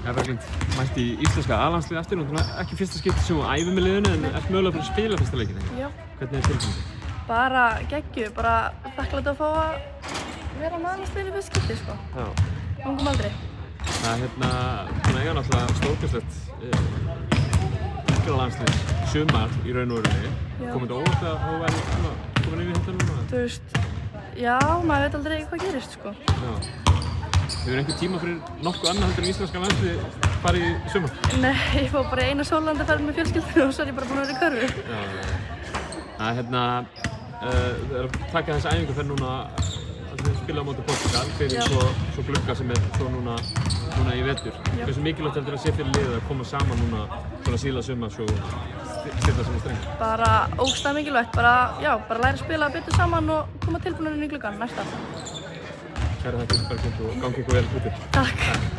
Ja, Berglind, mætti í íslenska A-landsliðið aftur, ekki fyrsta skipti sem þú æfir með liðinu en ert mögulega fyrir að spila fyrsta leikinn, ekki? Já. Hvernig tilfinningin? Bara geggjuð, bara þakklátt að fá að vera með A-landsliðinu fyrsta skipti, sko. Já. Ungum aldri. Það er eiga náttúrulega stórkostlegt landsliðs sumar í raun og verunni. Kom þetta óvart að þú væri komin inn í þetta núna? Þú veist, já, maður veit aldrei hvað gerist, sko. Já. Hefur einhver tíma fyrir nokkuð annað heldur en íslenska landslið farið í sumar? Nei, ég fór bara eina sólarlandaferð með fjölskyldunni og svo er ég bara búin að vera í körfu. Já. Það er að taka þessa æfingarferð núna að spila á móti Portugal fyrir svo glugga sem er svo núna í vetur. Hversu mikilvægt heldur að sé fyrir liðið að koma saman núna svona síðla sumar svo stilla sem streng? Bara ógeðslega mikilvægt, bara læra að spila betur saman og koma tilbúinir inn í gluggann næsta. Kæra þakkir Berglind og gangi ykkur vel úti. Takk.